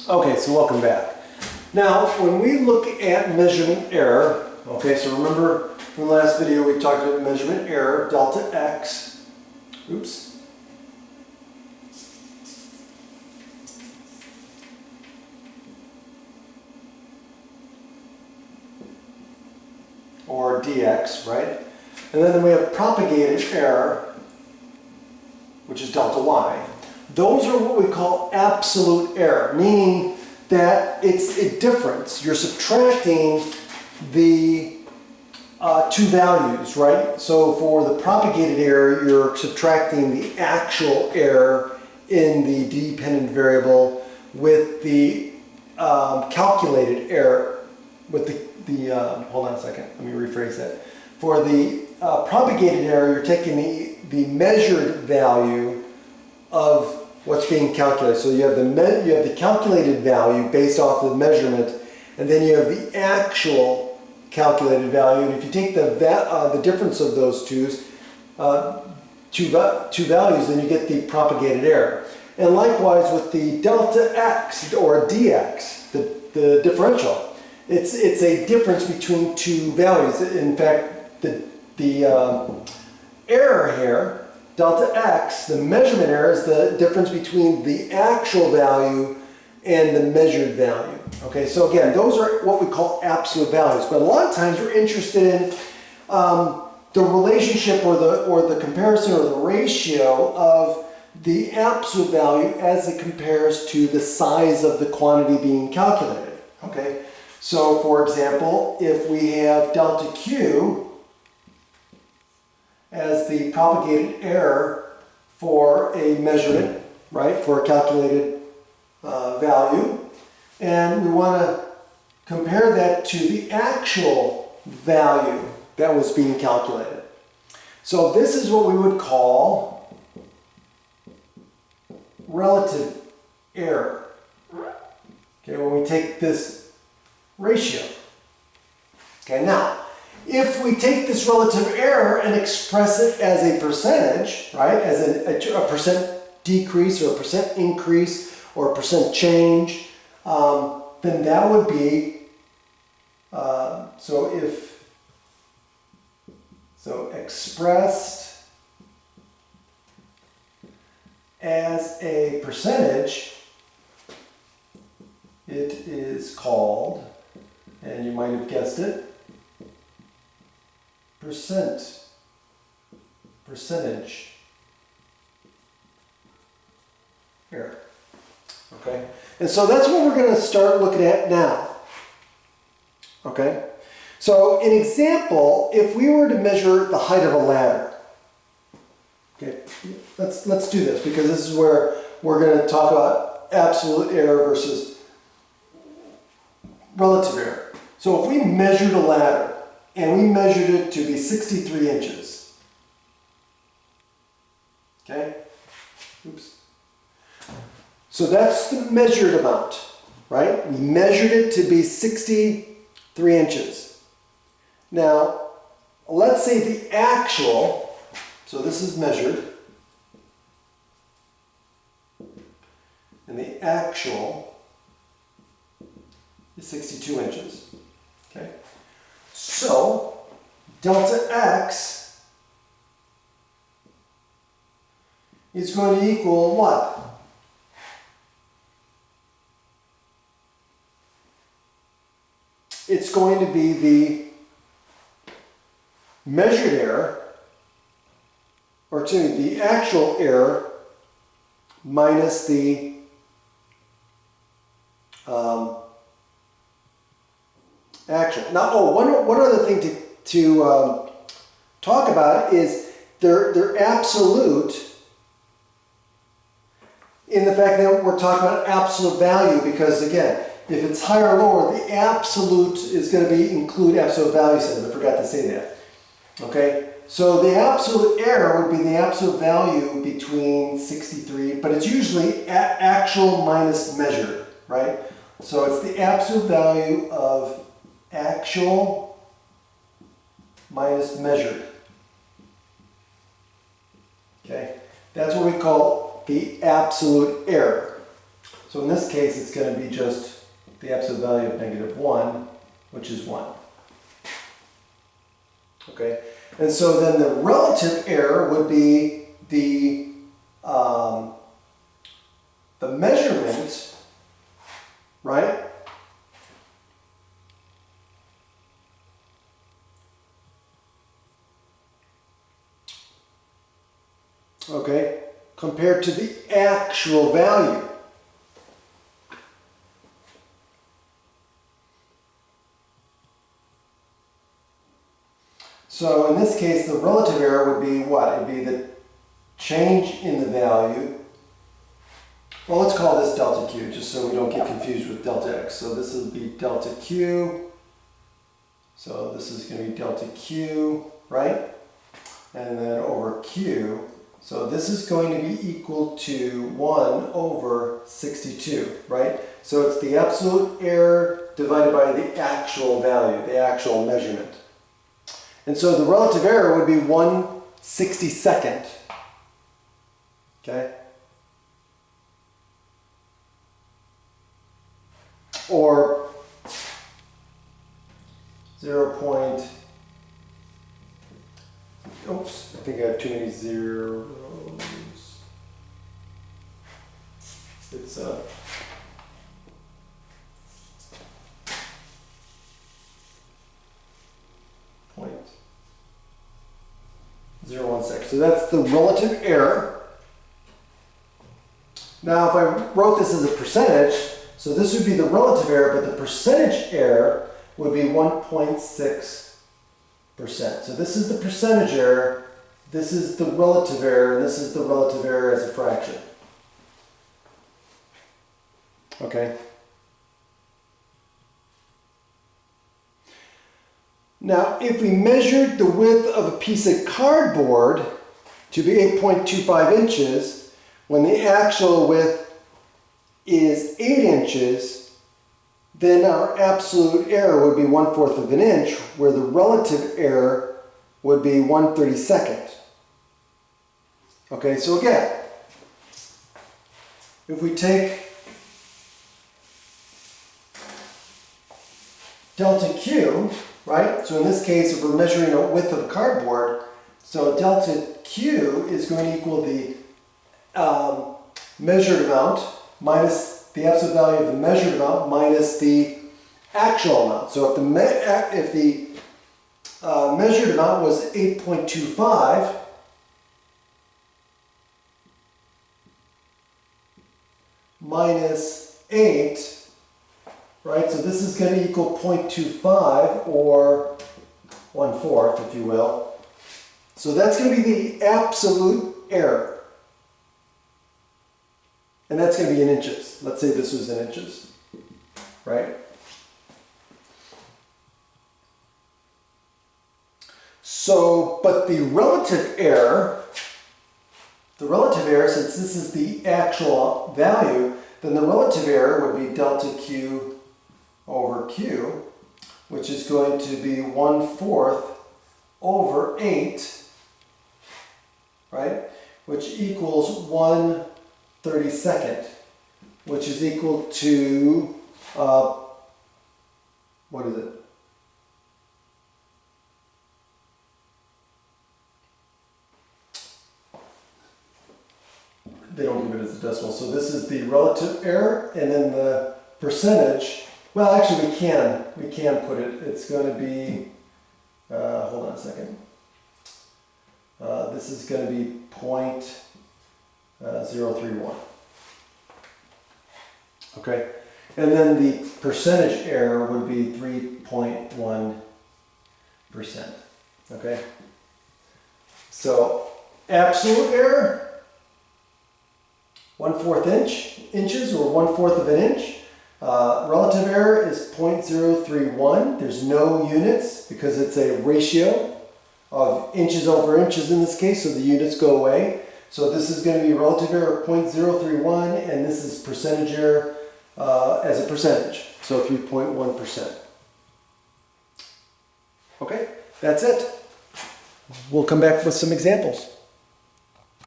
Okay, so welcome back. Now, when we look at measurement error, okay, so remember from the last video we talked about measurement error, delta x, oops, or dx, right? And then we have propagated error, which is delta y. Those are what we call absolute error, meaning that it's a difference. You're subtracting the two values, right? So for the propagated error, you're subtracting the actual error in the dependent variable with the calculated error, with the hold on a second, let me rephrase that. For the propagated error, you're taking the measured value of what's being calculated. So you have the calculated value based off the measurement, and then you have the actual calculated value. And if you take the difference of those two values, then you get the propagated error. And likewise with the delta x or dx, the differential, it's a difference between two values. In fact, the error here, delta x, the measurement error, is the difference between the actual value and the measured value. Okay, so again, those are what we call absolute values. But a lot of times we're interested in the relationship or the comparison or the ratio of the absolute value as it compares to the size of the quantity being calculated. Okay, so for example, if we have delta q as the propagated error for a measurement, right, for a calculated value, and we want to compare that to the actual value that was being calculated. So this is what we would call relative error. Okay, when we take this ratio. Okay, now, if we take this relative error and express it as a percentage, right, as a percent decrease or a percent increase or a percent change, then that would be, so expressed as a percentage, it is called, and you might have guessed it, percentage error. Okay, and so that's what we're going to start looking at now. Okay, so an example, if we were to measure the height of a ladder. Okay, let's do this, because this is where we're going to talk about absolute error versus relative error. So if we measured a ladder and we measured it to be 63 inches. Okay? Oops. So that's the measured amount, right? We measured it to be 63 inches. Now, let's say the actual, so this is measured, and the actual is 62 inches. Okay? So, delta x is going to equal what? It's going to be the measured error, or excuse me, the actual error minus the actual. Now, one other thing to talk about is they're absolute in the fact that we're talking about absolute value, because again, if it's higher or lower, the absolute is going to include absolute value set. I forgot to say that. Okay, so the absolute error would be the absolute value between 63, but it's usually actual minus measured, right? So it's the absolute value of actual minus measured. Okay, that's what we call the absolute error. So in this case, it's going to be just the absolute value of -1, which is 1. Okay, and so then the relative error would be the measurement, right? Okay, compared to the actual value. So in this case, the relative error would be what? It'd be the change in the value. Well, let's call this delta Q, just so we don't get confused with delta X. So this will be delta Q. So this is going to be delta Q, right? And then over Q. So this is going to be equal to 1 over 62, right? So it's the absolute error divided by the actual value, the actual measurement. And so the relative error would be 1/62. Okay? Or 0. Oops, I think I have too many zeros. It's .016. So that's the relative error. Now if I wrote this as a percentage, so this would be the relative error, but the percentage error would be 1.6%. So this is the percentage error, this is the relative error, and this is the relative error as a fraction. Okay. Now, if we measured the width of a piece of cardboard to be 8.25 inches, when the actual width is 8 inches, then our absolute error would be 1/4 of an inch, where the relative error would be 1/32. Okay, so again, if we take delta Q, right? So in this case, if we're measuring a width of cardboard, so delta Q is going to equal the measured amount minus the absolute value of the measured amount minus the actual amount. So if the measured amount was 8.25, minus 8, right? So this is going to equal 0.25 or 1/4, if you will. So that's going to be the absolute error. And that's going to be in inches. Let's say this was in inches, right? So, but the relative error, since this is the actual value, then the relative error would be delta Q over Q, which is going to be 1/4 over 8, right? Which equals 1/32, which is equal to, what is it? They don't give it as a decimal. So this is the relative error, and then the percentage. Well, actually, we can put it. It's going to be. Hold on a second. This is going to be 0.031. Okay, and then the percentage error would be 3.1%. Okay. So absolute error. 1/4 inches or 1/4 of an inch. Relative error is 0.031. There's no units because it's a ratio of inches over inches in this case, so the units go away. So this is going to be relative error of 0.031, and this is percentage error as a percentage, so 3.1%. Okay, that's it. We'll come back with some examples.